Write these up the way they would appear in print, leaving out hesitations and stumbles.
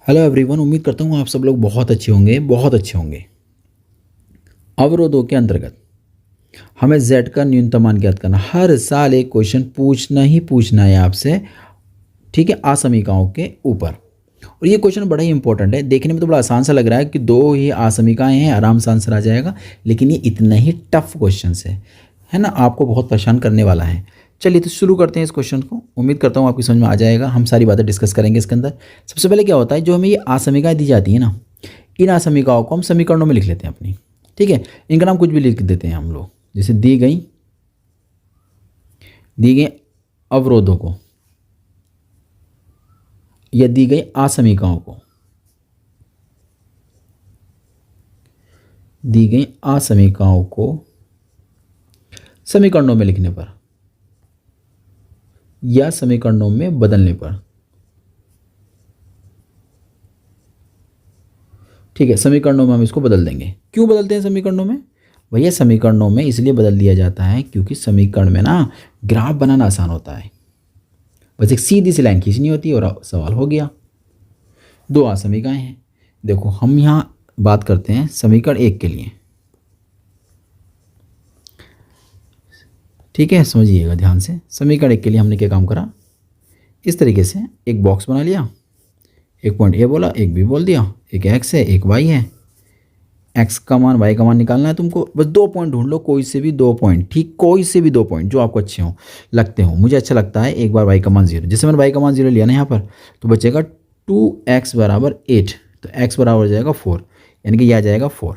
Hello everyone, उम्मीद करता हूँ आप सब लोग बहुत अच्छे होंगे, बहुत अच्छे होंगे। अवरोधों के अंतर्गत हमें z का न्यूनतम मान ज्ञात करना। हर साल एक क्वेश्चन पूछना ही पूछना है आपसे, ठीक है, असमीकाओं के ऊपर। और ये क्वेश्चन बड़ा ही इंपॉर्टेंट है। देखने में तो बड़ा आसान सा लग रहा है कि दो ही असमीकाएं हैं, आराम से आंसर आ जाएगा, लेकिन ये इतना ही टफ क्वेश्चन है ना, आपको बहुत परेशान करने वाला है। चलिए तो शुरू करते हैं इस क्वेश्चन को। उम्मीद करता हूँ आपकी समझ में आ जाएगा। हम सारी बातें डिस्कस करेंगे इसके अंदर। सबसे पहले क्या होता है, जो हमें ये असमीकाएं दी जाती है ना, इन असमीकाओं को हम समीकरणों में लिख लेते हैं अपनी, ठीक है। इनका नाम कुछ भी लिख देते हैं हम लोग, जैसे दी गई अवरोधों को या दी गई असमीकाओं को, दी गई असमीकाओं को समीकरणों में लिखने पर या समीकरणों में बदलने पर, ठीक है, समीकरणों में हम इसको बदल देंगे। क्यों बदलते हैं समीकरणों में? भैया समीकरणों में इसलिए बदल दिया जाता है क्योंकि समीकरण में ना ग्राफ बनाना आसान होता है। बस एक सीधी सी लाइन खींचनी होती है और सवाल हो गया। दो असमीकाएं हैं। देखो हम यहाँ बात करते हैं समीकरण एक के लिए, ठीक है, समझिएगा ध्यान से। समीकरण एक के लिए हमने क्या काम करा, इस तरीके से एक बॉक्स बना लिया, एक पॉइंट ए बोला, एक बी बोल दिया, एक एक्स है, एक वाई है। एक्स का मान वाई का मान निकालना है तुमको। बस दो पॉइंट ढूंढ लो, कोई से भी दो पॉइंट, ठीक, कोई से भी दो पॉइंट जो आपको अच्छे हों, लगते हो। मुझे अच्छा लगता है एक बार वाई का मान 0, जैसे मैंने वाई का मान 0 लिया ना यहाँ पर, तो बचेगा 2x बराबर 8, तो x बराबर हो जाएगा 4, यानी कि यह आ जाएगा 4।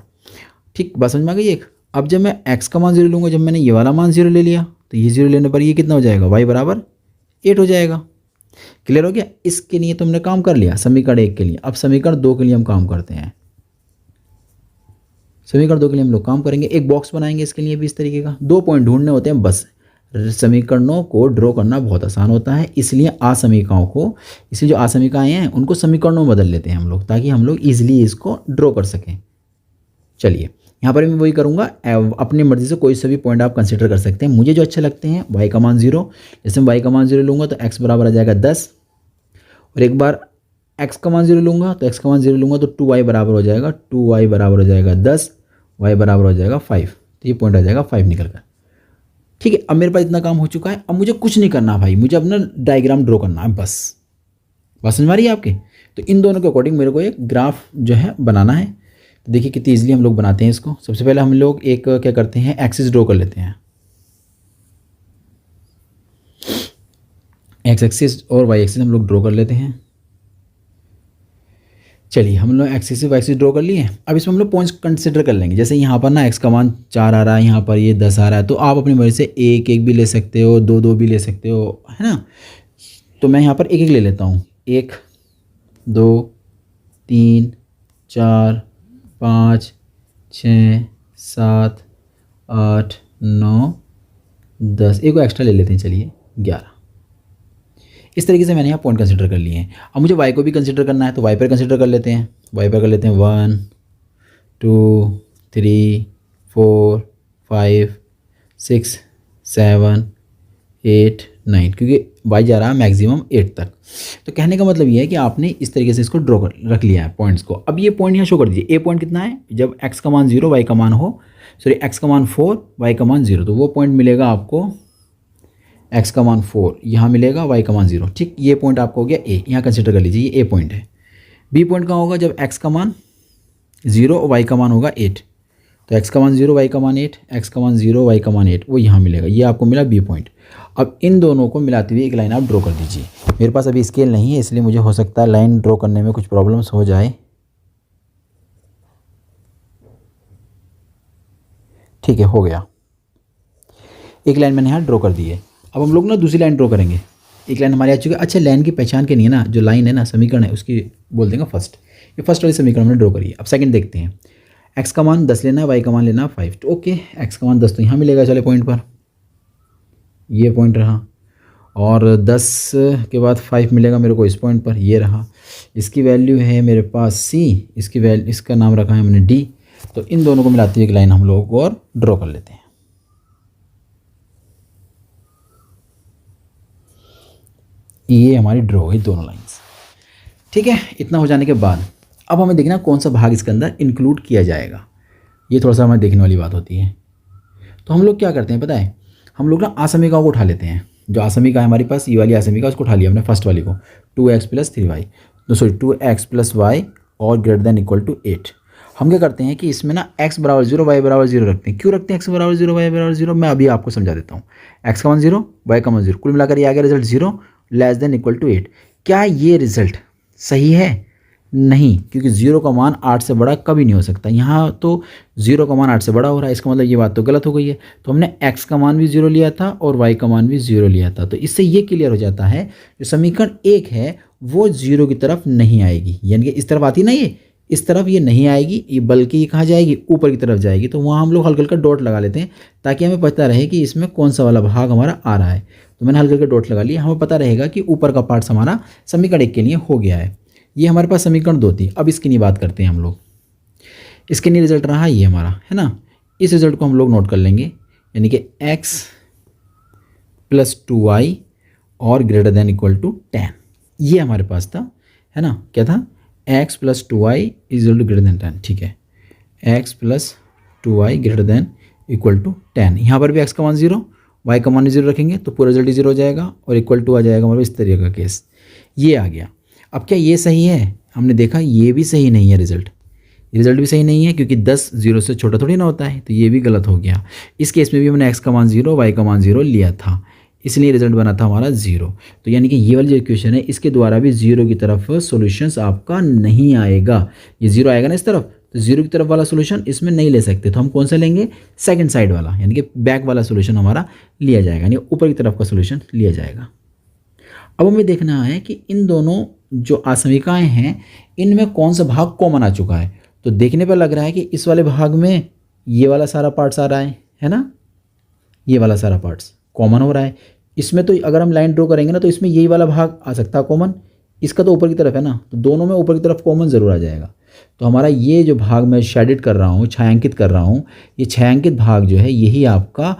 ठीक, बात समझ में आ गई एक। अब जब मैं x का मान 0 लूँगा, जब मैंने ये वाला मान 0 ले लिया, तो ये 0 लेने पर ये कितना हो जाएगा, y बराबर 8 हो जाएगा। क्लियर हो गया? इसके लिए तुमने काम कर लिया समीकरण एक के लिए। अब समीकरण दो के लिए हम काम करते हैं। समीकरण दो के लिए हम लोग काम करेंगे, एक बॉक्स बनाएंगे इसके लिए भी इस तरीके का। दो पॉइंट ढूंढने होते हैं बस। समीकरणों को ड्रॉ करना बहुत आसान होता है, इसलिए जो असमीकाएं हैं उनको समीकरणों में बदल लेते हैं हम लोग, ताकि हम लोग ईजिली इसको ड्रॉ कर सकें। चलिए यहाँ पर मैं वही करूँगा, अपनी मर्जी से कोई सा भी पॉइंट आप कंसिडर कर सकते हैं। मुझे जो अच्छे लगते हैं, वाई का मान 0, जैसे मैं वाई का मान 0 लूँगा तो एक्स बराबर आ जाएगा 10, और एक बार एक्स का मान 0 लूँगा तो एक्स का मान 0 लूँगा तो 2y बराबर हो जाएगा, 2y बराबर हो जाएगा 10, y बराबर हो जाएगा 5, तो ये पॉइंट आ जाएगा 5 निकल कर। ठीक है, अब मेरे पास इतना काम हो चुका है। अब मुझे कुछ नहीं करना भाई, मुझे अपना डायग्राम ड्रॉ करना है बस। बात समझ में आ रही है आपके? तो इन दोनों के अकॉर्डिंग मेरे को एक ग्राफ जो है बनाना है। तो देखिए कितनी ईजिली हम लोग बनाते हैं इसको। सबसे पहले हम लोग एक क्या करते हैं, एक्सिस ड्रॉ कर लेते हैं, एक्स एक्सिस और वाई एक्सिस हम लोग ड्रॉ कर लेते हैं। चलिए हम लोग एक्सिस से वाई एक्सिस ड्रॉ कर लिए। अब इसमें हम लोग पॉइंट्स कंसिडर कर लेंगे। जैसे यहाँ पर ना एक्स का मान 4 आ रहा है, यहाँ पर ये 10 आ रहा है, तो आप अपनी मर्जी से एक एक भी ले सकते हो, दो दो भी ले सकते हो, है ना। तो मैं यहाँ पर एक एक ले लेता हूँ, 1 2 3 4 5 6 7 8 9 10, एक को एक्स्ट्रा ले लेते हैं, चलिए 11। इस तरीके से मैंने यहाँ पॉइंट कंसिडर कर लिए हैं। अब मुझे वाई को भी कंसिडर करना है, तो वाई पर कंसिडर कर लेते हैं। वाई पर कर लेते हैं 1 2 3 4 5 6 7 8 9, क्योंकि वाई जा रहा है मैक्सिमम 8 तक। तो कहने का मतलब ये है कि आपने इस तरीके से इसको ड्रॉ कर रख लिया है पॉइंट्स को। अब ये पॉइंट यहाँ शो कर दीजिए। ए पॉइंट कितना है, जब एक्स का मान 0 वाई का मान हो, सॉरी एक्स का मान 4 वाई का मान 0, तो वो पॉइंट मिलेगा आपको, एक्स का मान 4 यहाँ मिलेगा, वाई का मान 0। ठीक, ये पॉइंट आपको हो गया ए, यहाँ कंसिडर कर लीजिए, ये ए पॉइंट है। बी पॉइंट कहाँ होगा, जब एक्स का मान 0 और वाई का मान होगा 8, तो एक्स का मान 0 वाई का मान 8, एक्स का मान 0 वाई का मान 8, वो यहाँ मिलेगा, ये आपको मिला बी पॉइंट। अब इन दोनों को मिलाते हुए एक लाइन आप ड्रॉ कर दीजिए। मेरे पास अभी स्केल नहीं है, इसलिए मुझे हो सकता है लाइन ड्रॉ करने में कुछ प्रॉब्लम्स हो जाए। ठीक है, हो गया, एक लाइन मैंने यहाँ ड्रॉ कर दी है। अब हम लोग ना दूसरी लाइन ड्रॉ करेंगे। एक लाइन हमारी आ चुकी है। अच्छा, लाइन की पहचान के नहीं है ना, जो लाइन है ना समीकरण है उसकी बोल देंगे फर्स्ट। ये फर्स्ट वाली समीकरण हमने ड्रॉ करी है। अब सेकंड देखते हैं। एक्स का मान 10 लेना है, वाई का मान लेना है 5, तो ओके, एक्स का मान 10 तो यहाँ मिलेगा, चले पॉइंट पर, ये पॉइंट रहा, और 10 के बाद 5 मिलेगा मेरे को इस पॉइंट पर, ये रहा। इसकी वैल्यू है मेरे पास सी, इसकी वैल्यू, इसका नाम रखा है मैंने डी। तो इन दोनों को मिलाते हुए एक लाइन हम लोग और ड्रॉ कर लेते हैं। ये हमारी ड्रॉ हुई दोनों लाइंस। ठीक है, इतना हो जाने के बाद अब हमें देखना कौन सा भाग इसके अंदर इंक्लूड किया जाएगा, ये थोड़ा सा हमें देखने वाली बात होती है। तो हम लोग क्या करते हैं पता है, हम लोग ना आसमिकाओं को उठा लेते हैं। जो आसमिका है हमारे पास, ये वाली आसमिका, उसको उठा लिया हमने फर्स्ट वाली को, 2x + 3y, तो सॉरी 2x + y और ग्रेटर देन इक्वल टू 8। हम क्या करते हैं कि इसमें ना x = 0 y = 0 रखते हैं। क्यों रखते हैं x = 0 y = 0, मैं अभी आपको समझा देता हूँ। x = 0 y = 0, कुल मिलाकर ये आ गया result 0 less than equal to 8। क्या ये रिजल्ट सही है? नहीं, क्योंकि 0 का मान 8 से बड़ा कभी नहीं हो सकता। यहाँ तो 0 का मान 8 से बड़ा हो रहा है, इसका मतलब ये बात तो गलत हो गई है। तो हमने x का मान भी 0 लिया था और y का मान भी 0 लिया था। तो इससे ये क्लियर हो जाता है जो समीकरण 1 है वो 0 की तरफ नहीं आएगी, यानी कि इस तरफ आती ना, ये इस तरफ ये नहीं आएगी, ये बल्कि ये कहाँ जाएगी, ऊपर की तरफ जाएगी। तो वहाँ हम लोग हल्का हल्का डॉट लगा लेते हैं ताकि हमें पता रहे कि इसमें कौन सा वाला भाग हमारा आ रहा है। तो मैंने हल्का हल्का डॉट लगा लिया, हमें पता रहेगा कि ऊपर का पार्ट्स हमारा समीकरण 1 के लिए हो गया है। ये हमारे पास समीकरण 2 थी। अब इसकी नहीं बात करते हैं हम लोग, इसके लिए रिजल्ट रहा ये हमारा, है ना। इस रिजल्ट को हम लोग नोट कर लेंगे, यानी कि x + 2y और ग्रेटर देन इक्वल टू 10, ये हमारे पास था, है ना। क्या था? x + 2y = ग्रेटर देन 10, ठीक है। x + 2y greater than equal to 10। यहाँ पर भी x का मान 0, y का मान 0 रखेंगे तो पूरा रिजल्ट 0 हो जाएगा और इक्वल टू आ जाएगा हमारे इस तरीके का केस, ये आ गया। अब क्या ये सही है? हमने देखा ये भी सही नहीं है, रिजल्ट भी सही नहीं है, क्योंकि 10 0 से छोटा थोड़ी ना होता है, तो ये भी गलत हो गया। इस केस में भी हमने x का मान 0 y का मान 0 लिया था, इसलिए रिजल्ट बना था हमारा 0। तो यानी कि ये वाली जो इक्वेशन है इसके द्वारा भी 0 की तरफ सॉल्यूशंस आपका नहीं आएगा। ये 0 आएगा ना इस तरफ, तो 0 की तरफ वाला सॉल्यूशन इसमें नहीं ले सकते। तो हम कौन सा लेंगे? सेकंड साइड वाला, यानी कि बैक वाला सॉल्यूशन हमारा लिया जाएगा, यानी ऊपर की तरफ का सॉल्यूशन लिया जाएगा। अब हमें देखना है कि इन दोनों जो आसमिकाएं हैं इनमें कौन सा भाग कॉमन आ चुका है। तो देखने पर लग रहा है कि इस वाले भाग में ये वाला सारा पार्ट्स आ रहा है ना, ये वाला सारा पार्ट्स कॉमन हो रहा है। इसमें तो अगर हम लाइन ड्रॉ करेंगे ना तो इसमें यही वाला भाग आ सकता है कॉमन, इसका तो ऊपर की तरफ है ना, तो दोनों में ऊपर की तरफ कॉमन ज़रूर आ जाएगा। तो हमारा ये जो भाग मैं शेडेड कर रहा हूँ, छायांकित कर रहा हूँ, ये छायांकित भाग जो है यही आपका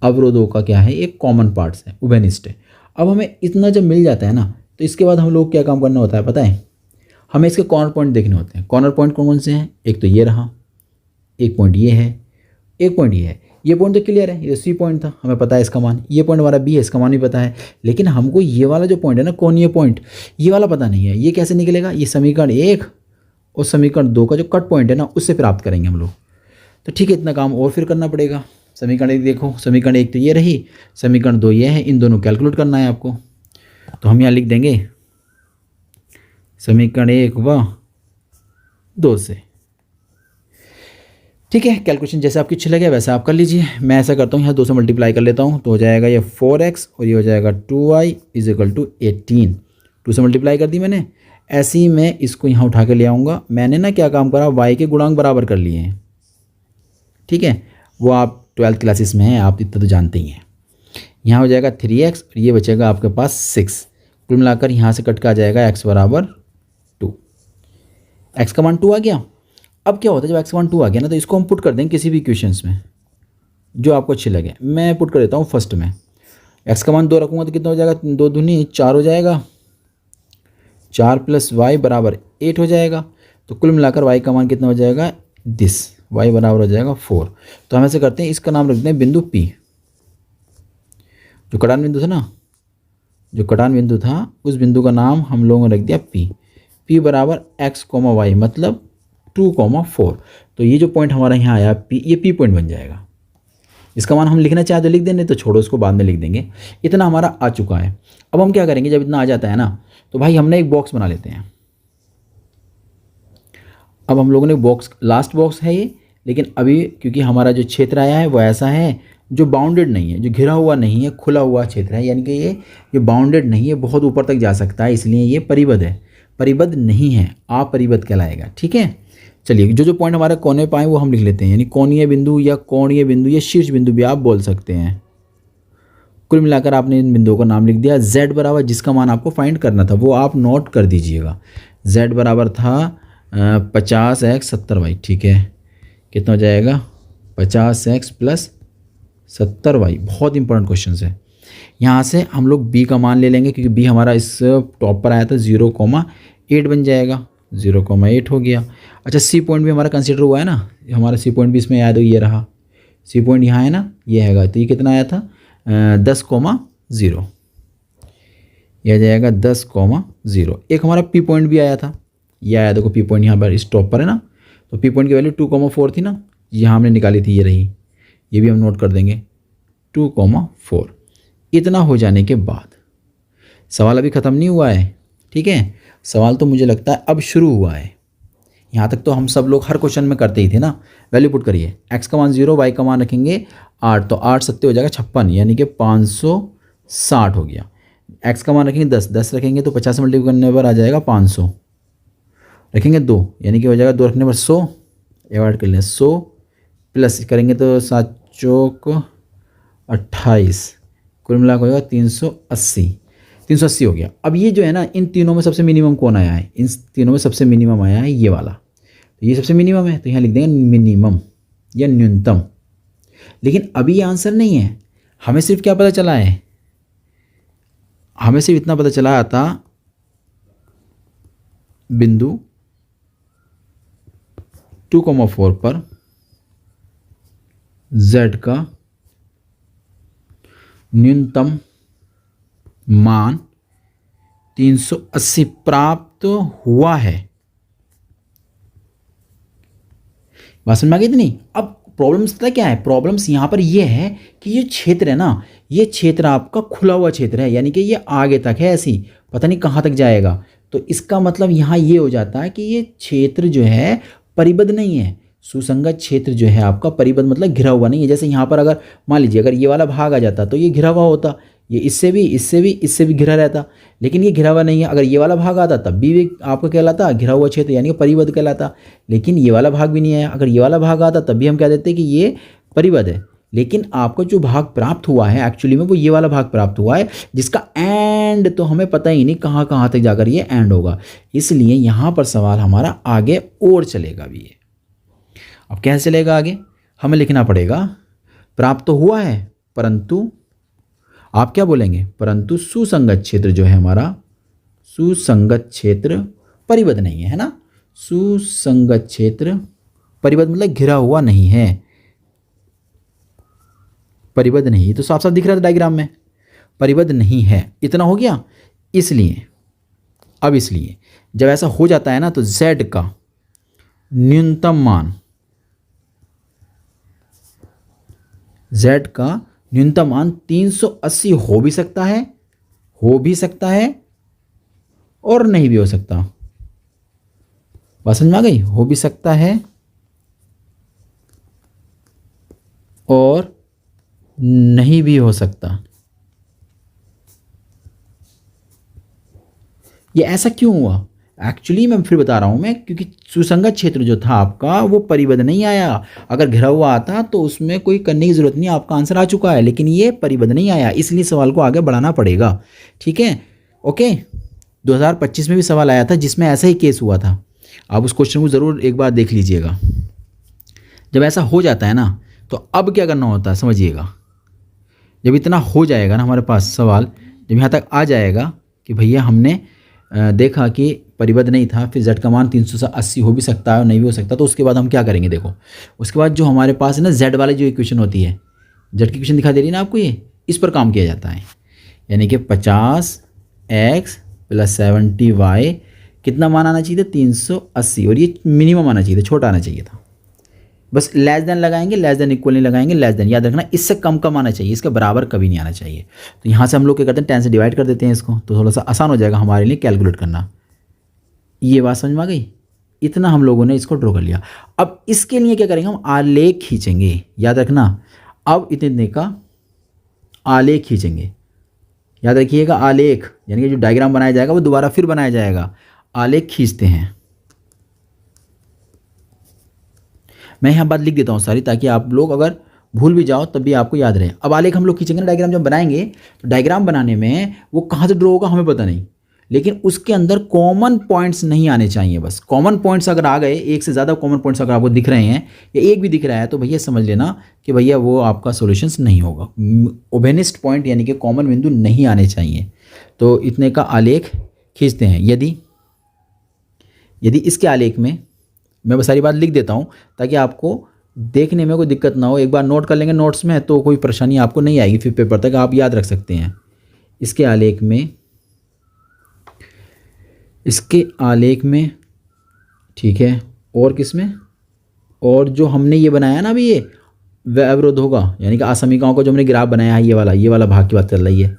अवरोधों का क्या है, एक कॉमन पार्ट्स है, उभयनिष्ठ है। अब हमें इतना जब मिल जाता है ना तो इसके बाद हम लोग क्या काम करना होता है पता है, हमें इसके कॉर्नर पॉइंट देखने होते हैं। कॉर्नर पॉइंट कौन कौन से हैं? एक तो ये रहा, एक पॉइंट ये है, एक पॉइंट ये है। ये पॉइंट तो क्लियर है, ये सी पॉइंट था, हमें पता है इसका मान। ये पॉइंट हमारा बी है, इसका मान भी पता है। लेकिन हमको ये वाला जो पॉइंट है ना, कौन ये पॉइंट, ये वाला पता नहीं है। ये कैसे निकलेगा? ये समीकरण 1 और समीकरण 2 का जो कट पॉइंट है ना उससे प्राप्त करेंगे हम लोग। तो ठीक है, इतना काम और फिर करना पड़ेगा। समीकरण 1 देखो, समीकरण 1 तो ये रही, समीकरण 2 ये है, इन दोनों कैलकुलेट करना है आपको। तो हम यहाँ लिख देंगे समीकरण 1 व 2 से, ठीक है। कैलकुलेशन जैसे आपकी अच्छी लगे वैसा आप कर लीजिए। मैं ऐसा करता हूँ, यहाँ 2 से मल्टीप्लाई कर लेता हूँ तो हो जाएगा ये 4x और ये हो जाएगा 2y = 18। 2 से मल्टीप्लाई कर दी मैंने। ऐसे ही मैं इसको यहाँ उठा के ले आऊँगा। मैंने ना क्या काम करा, y के गुणांक बराबर कर लिए हैं, ठीक है। वो आप 12th क्लासेस में हैं, आप इतना तो जानते ही हैं। यहाँ हो जाएगा 3x और ये बचेगा आपके पास 6। कुल मिलाकर यहाँ से कट के आ जाएगा x = 2। x का मान 2 आ गया। अब क्या होता है जब x का मान 2 आ गया ना तो इसको हम पुट कर देंगे किसी भी इक्वेशंस में जो आपको अच्छी लगे। मैं पुट कर देता हूँ फर्स्ट में, x का मान 2 रखूँगा तो कितना हो जाएगा, 2 दूनी 4 हो जाएगा, 4 + y = 8 हो जाएगा। तो कुल मिलाकर y का मान कितना हो जाएगा, दिस, y बराबर हो जाएगा 4। तो हम ऐसे करते हैं, इसका नाम रखते हैं बिंदु P। जो कटान बिंदु था ना, जो कटान बिंदु था उस बिंदु का नाम हम लोगों ने रख दिया P। P = x, y मतलब 2, 4। तो ये जो पॉइंट हमारा यहाँ आया P, ये P पॉइंट बन जाएगा। इसका मान हम लिखना चाहे तो लिख देंगे, तो छोड़ो उसको, बाद में लिख देंगे। इतना हमारा आ चुका है। अब हम क्या करेंगे, जब इतना आ जाता है ना तो भाई हमने एक बॉक्स बना लेते हैं। अब हम लोगों ने बॉक्स, लास्ट बॉक्स है ये, लेकिन अभी क्योंकि हमारा जो क्षेत्र आया है वो ऐसा है जो बाउंडेड नहीं है, जो घिरा हुआ नहीं है, खुला हुआ क्षेत्र है, यानी कि ये बाउंडेड नहीं है, बहुत ऊपर तक जा सकता है, इसलिए ये परिबद्ध है। परिबद्ध नहीं है, अपरिबद्ध कहलाएगा, ठीक है। चलिए, जो जो पॉइंट हमारे कोने पाए वो हम लिख लेते हैं, यानी कोणीय बिंदु या कोणीय बिंदु या शीर्ष बिंदु भी आप बोल सकते हैं। कुल मिलाकर आपने इन बिंदुओं का नाम लिख दिया। z बराबर जिसका मान आपको फाइंड करना था वो आप नोट कर दीजिएगा। z बराबर था 50x 70y, ठीक है। कितना हो जाएगा, 50x + 70y। बहुत इंपॉर्टेंट क्वेश्चन है। यहाँ से हम लोग b का मान ले लेंगे क्योंकि b हमारा इस टॉप पर आया था 0,8 बन जाएगा, 0,8 हो गया। अच्छा सी पॉइंट भी हमारा कंसिडर हुआ है ना, हमारा सी पॉइंट भी इसमें आया तो ये रहा, सी पॉइंट यहाँ है ना, ये हैगा, तो ये कितना आया था 10,0, यह आ जाएगा 10,0। एक हमारा पी पॉइंट भी आया था, ये आया, देखो पी पॉइंट यहाँ पर इस टॉप पर है ना, तो पी पॉइंट की वैल्यू 2,4 थी ना, यहाँ हमने निकाली थी, ये रही, ये भी हम नोट कर देंगे 2,4। इतना हो जाने के बाद सवाल अभी ख़त्म नहीं हुआ है, ठीक है, सवाल तो मुझे लगता है अब शुरू हुआ है। यहाँ तक तो हम सब लोग हर क्वेश्चन में करते ही थे ना। वैल्यू पुट करिए, x का मान 0, y का मान रखेंगे 8, तो 8 सत्ते हो जाएगा 56, यानी कि 560 हो गया। x का मान रखेंगे 10, 10 रखेंगे तो 50 से मल्टीप्लाई करने पर आ जाएगा 500, रखेंगे 2 यानी कि हो जाएगा 2 रखने पर 100, एवॉइड कर लें 100, प्लस करेंगे तो 7 चौक 28, कुल मिला हो जाएगा 380 हो गया। अब ये जो है ना, इन तीनों में सबसे मिनिमम कौन आया है, इन तीनों में सबसे मिनिमम आया है ये वाला, तो ये सबसे मिनिमम है, तो यहाँ लिख देंगे मिनिमम या न्यूनतम। लेकिन अभी ये आंसर नहीं है, हमें सिर्फ क्या पता चला है, हमें सिर्फ इतना पता चला था बिंदु 2,4 पर z का न्यूनतम मान 380 प्राप्त हुआ है। बात समझ में आ गई इतनी? अब प्रॉब्लम्स पता क्या है, प्रॉब्लम्स यहाँ पर ये है कि ये क्षेत्र है ना, ये क्षेत्र आपका खुला हुआ क्षेत्र है, यानी कि ये आगे तक है, ऐसी पता नहीं कहाँ तक जाएगा। तो इसका मतलब यहाँ ये हो जाता है कि ये क्षेत्र जो है परिबद्ध नहीं है, सुसंगत क्षेत्र जो है आपका परिबद्ध मतलब घिरा हुआ नहीं है। जैसे यहाँ पर अगर मान लीजिए अगर ये वाला भाग आ जाता तो ये घिरा हुआ होता, ये इससे भी घिरा रहता, लेकिन ये घिरा हुआ नहीं है। अगर ये वाला भाग आता तब भी आपका कहलाता घिरा हुआ क्षेत्र, यानी कि परिबद्ध कहलाता, लेकिन ये वाला भाग भी नहीं आया। अगर ये वाला भाग आता तब भी हम कह देते कि ये परिबद्ध है, लेकिन आपको जो भाग प्राप्त हुआ है एक्चुअली में वो ये वाला भाग प्राप्त हुआ है, जिसका एंड तो हमें पता ही नहीं कहाँ कहाँ तक जाकर ये एंड होगा। इसलिए यहाँ पर सवाल हमारा आगे और चलेगा भी है। अब कैसे चलेगा आगे, हमें लिखना पड़ेगा प्राप्त तो हुआ है, परंतु आप क्या बोलेंगे, परंतु सुसंगत क्षेत्र जो है हमारा, सुसंगत क्षेत्र परिबद्ध नहीं है, है ना, सुसंगत क्षेत्र परिबद्ध मतलब घिरा हुआ नहीं है, परिबद्ध नहीं, तो साफ साफ दिख रहा था डायग्राम में, परिबद्ध नहीं है। इतना हो गया। इसलिए अब इसलिए जब ऐसा हो जाता है ना, तो z का न्यूनतम मान, z का न्यूनतम मान 380 हो भी सकता है और नहीं भी हो सकता। बात समझ में आ गई, हो भी सकता है और नहीं भी हो सकता। ये ऐसा क्यों हुआ, एक्चुअली मैं फिर बता रहा हूं मैं, क्योंकि सुसंगत क्षेत्र जो था आपका वो परिबद्ध नहीं आया। अगर घिरा हुआ आता तो उसमें कोई करने की जरूरत नहीं, आपका आंसर आ चुका है, लेकिन ये परिबद्ध नहीं आया, इसलिए सवाल को आगे बढ़ाना पड़ेगा। ठीक है, ओके। 2025 में भी सवाल आया था जिसमें ऐसा ही केस हुआ था, आप उस क्वेश्चन को ज़रूर एक बार देख लीजिएगा। जब ऐसा हो जाता है ना, तो अब क्या करना होता है समझिएगा। जब इतना हो जाएगा ना हमारे पास सवाल, जब यहाँ तक आ जाएगा कि भैया हमने देखा कि परिबद्ध नहीं था, फिर z का मान 380 हो भी सकता है और नहीं भी हो सकता, तो उसके बाद हम क्या करेंगे, देखो उसके बाद जो हमारे पास है ना z वाली जो इक्वेशन होती है, z की इक्वेशन दिखा दे रही है ना आपको, ये इस पर काम किया जाता है। यानी कि 50x + 70y कितना मान आना चाहिए था, 380, और ये मिनिमम आना चाहिए था, छोटा आना चाहिए था। बस लेस देन लगाएंगे, लेस देन इक्वल नहीं लगाएंगे, लेस देन याद रखना, इससे कम कम आना चाहिए, इसके बराबर कभी नहीं आना चाहिए। तो यहाँ से हम लोग क्या करते हैं, 10 से डिवाइड कर देते हैं इसको, तो थोड़ा सा आसान हो जाएगा हमारे लिए कैलकुलेट करना। ये बात समझ में आ गई, इतना हम लोगों ने इसको ड्रॉ कर लिया। अब इसके लिए क्या करेंगे, हम आलेख खींचेंगे, याद रखना। अब इतने का आलेख खींचेंगे, याद रखिएगा, आलेख यानी कि जो डायग्राम बनाया जाएगा वो दोबारा फिर बनाया जाएगा। आलेख खींचते हैं, मैं यहाँ बात लिख देता हूँ सारी, ताकि आप लोग अगर भूल भी जाओ तब भी आपको याद रहे। अब आलेख हम लोग खींचेंगे ना, डायग्राम जब बनाएंगे, तो डायग्राम बनाने में वो कहाँ से ड्रॉ होगा हमें पता नहीं, लेकिन उसके अंदर कॉमन पॉइंट्स नहीं आने चाहिए। बस कॉमन पॉइंट्स अगर आ गए, एक से ज़्यादा कॉमन पॉइंट्स अगर आपको दिख रहे हैं या एक भी दिख रहा है, तो भैया समझ लेना कि भैया वो आपका सॉल्यूशंस नहीं होगा। ओबेनिस्ट पॉइंट यानी कि कॉमन बिंदु नहीं आने चाहिए। तो इतने का आलेख खींचते हैं। यदि इसके आलेख में, मैं बस सारी बात लिख देता हूँ ताकि आपको देखने में कोई दिक्कत ना हो। एक बार नोट कर लेंगे नोट्स में तो कोई परेशानी आपको नहीं आएगी, फिर पेपर तक आप याद रख सकते हैं। इसके आलेख में ठीक है, और किस में, और जो हमने ये बनाया ना अभी, ये अवरोध होगा यानी कि असमीकाओं का जो हमने ग्राफ बनाया है, ये वाला भाग की बात चल रही है।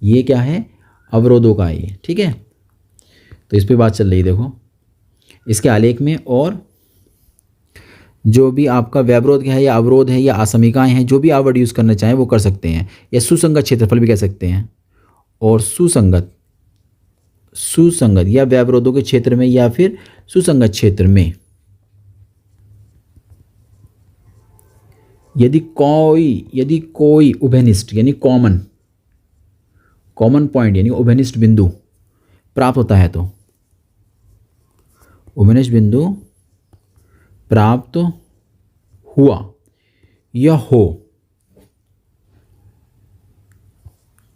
ये क्या है, अवरोधों का है ये, ठीक है। तो इस पे बात चल रही है। देखो इसके आलेख में, और जो भी आपका व्यवरोध है या अवरोध है या असमीकाएँ हैं, जो भी आप वर्ड यूज़ करना चाहें वो कर सकते हैं, या सुसंगत क्षेत्रफल भी कह सकते हैं। और सुसंगत या व्यवरोधों के क्षेत्र में या फिर सुसंगत क्षेत्र में यदि कोई उभयनिष्ठ यानी कॉमन पॉइंट यानी उभयनिष्ठ बिंदु प्राप्त होता है, तो उभयनिष्ठ बिंदु प्राप्त हुआ या हो,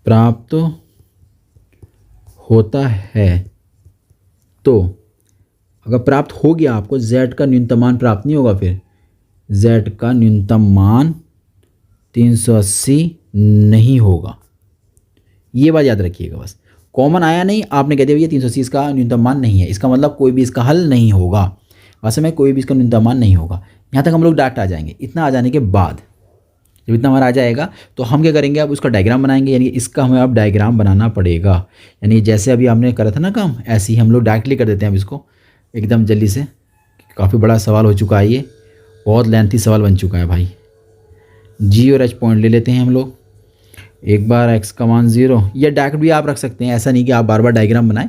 प्राप्त होता है, तो अगर प्राप्त हो गया आपको, z का न्यूनतम मान प्राप्त नहीं होगा, फिर z का न्यूनतम मान 380 नहीं होगा। ये बात याद रखिएगा। बस कॉमन आया नहीं, आपने कह दिया भैया 380 इसका न्यूनतम मान नहीं है, इसका मतलब कोई भी इसका हल नहीं होगा। वास्तव में कोई भी इसका न्यूनतम मान नहीं होगा। यहाँ तक हम लोग डाटा आ जाएंगे। इतना आ जाने के बाद, जब इतना हमारा आ जाएगा तो हम क्या करेंगे, अब उसका डायग्राम बनाएंगे। यानी इसका हमें अब डायग्राम बनाना पड़ेगा। यानी जैसे अभी हमने करा था ना काम, ऐसे ही हम लोग डायरेक्टली कर देते हैं अब इसको एकदम जल्दी से। काफ़ी बड़ा सवाल हो चुका है, ये बहुत लेंथी सवाल बन चुका है भाई। जी और एच पॉइंट ले लेते हैं हम लोग। एक बार एक्स का मान 0, या डायरेक्ट भी आप रख सकते हैं, ऐसा नहीं कि आप बार बार डायग्राम बनाएं,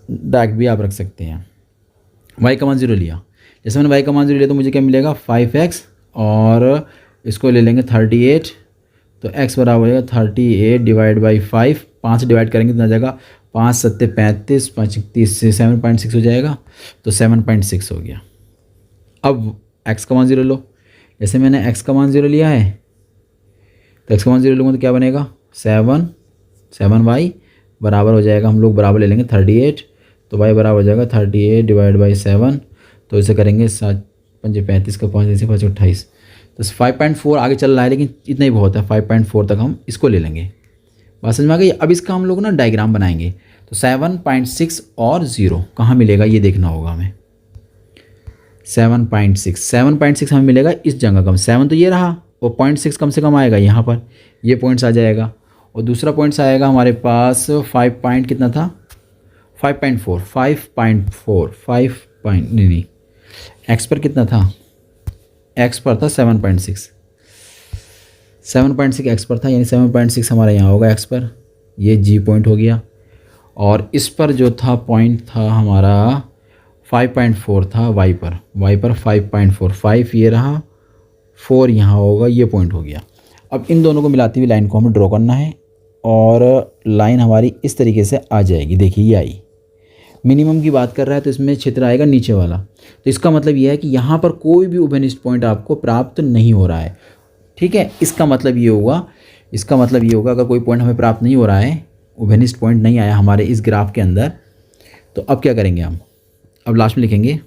डायरेक्ट भी आप रख सकते हैं। वाई का मान 0 लिया, जैसे मैंने वाई का मान 0 लिया तो मुझे क्या मिलेगा 5x, और इसको ले लेंगे 38, तो x बराबर है 38 डिवाइड बाई 5। 5 डिवाइड करेंगे तो आ जाएगा 5 7 35, 5 30 से 7.6 हो जाएगा, तो 7.6 हो गया। अब x का मान 0 लो, जैसे मैंने x का मान 0 लिया है तो x का मान 0 लूँगा तो क्या बनेगा 7y बराबर हो जाएगा, हम लोग बराबर ले लेंगे 38, तो y बराबर हो जाएगा 38 डिवाइड बाई 7। तो इसे करेंगे 7 5 35 का 5 से 5 28, तो 5.4 आगे चल रहा है, लेकिन इतना ही बहुत है। 5.4 तक हम इसको ले लेंगे। बात समझ में आ गई। अब इसका हम लोग ना डायग्राम बनाएंगे। तो 7.6 और 0 कहाँ मिलेगा ये देखना होगा हमें। 7.6 हमें मिलेगा इस जगह का। 7 तो ये रहा, और 0.6 कम से कम आएगा यहाँ पर, ये पॉइंट्स आ जाएगा। और दूसरा पॉइंट्स आएगा हमारे पास 5 पॉइंट कितना था 5.4 नहीं एक्स पर कितना था, एक्स पर था 7.6 एक्स पर था, यानी 7.6 हमारा यहाँ होगा एक्स पर। ये जी पॉइंट हो गया। और इस पर जो था पॉइंट था हमारा 5.4 था वाई पर 5.4, 5 ये रहा, 4 यहाँ होगा, ये पॉइंट हो गया। अब इन दोनों को मिलाती हुई लाइन को हमें ड्रॉ करना है, और लाइन हमारी इस तरीके से आ जाएगी। देखिए ये आई। मिनिमम की बात कर रहा है तो इसमें क्षेत्र आएगा नीचे वाला। तो इसका मतलब ये है कि यहाँ पर कोई भी उभयनिष्ठ पॉइंट आपको प्राप्त नहीं हो रहा है, ठीक है। इसका मतलब ये होगा अगर कोई पॉइंट हमें प्राप्त नहीं हो रहा है, उभयनिष्ठ पॉइंट नहीं आया हमारे इस ग्राफ के अंदर, तो अब क्या करेंगे हम, अब लास्ट में लिखेंगे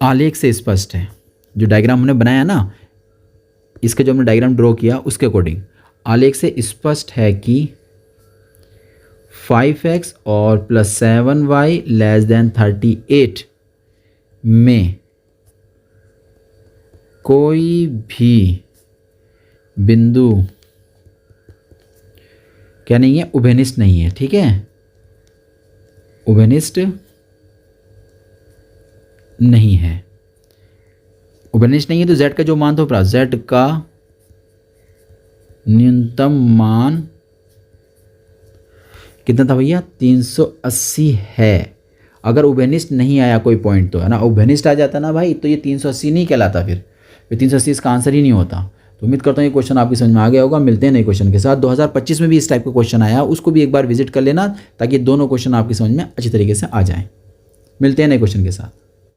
आलेख से स्पष्ट है। जो डायग्राम हमने बनाया ना, इसका जो हमने डायग्राम ड्रॉ किया उसके अकॉर्डिंग आलेख से स्पष्ट है कि 5x और प्लस 7y लेस देन 38 में कोई भी बिंदु क्या नहीं है, उभयनिष्ठ नहीं है, ठीक है। उभयनिष्ठ नहीं है, उभयनिष्ठ नहीं है तो z का जो मान था प्राप्त, z का न्यूनतम मान कितना था भैया 380 है। अगर उभयनिष्ठ नहीं आया कोई पॉइंट तो है ना, उभयनिष्ठ आ जाता ना भाई तो ये 380 नहीं कहलाता, फिर 380 इसका आंसर ही नहीं होता। तो उम्मीद करता हूँ ये क्वेश्चन आपकी समझ में आ गया होगा। मिलते हैं नए क्वेश्चन के साथ। 2025 में भी इस टाइप का क्वेश्चन आया, उसको भी एक बार विजिट कर लेना ताकि दोनों क्वेश्चन आपकी समझ में अच्छी तरीके से आ जाएं। मिलते हैं नए क्वेश्चन के साथ।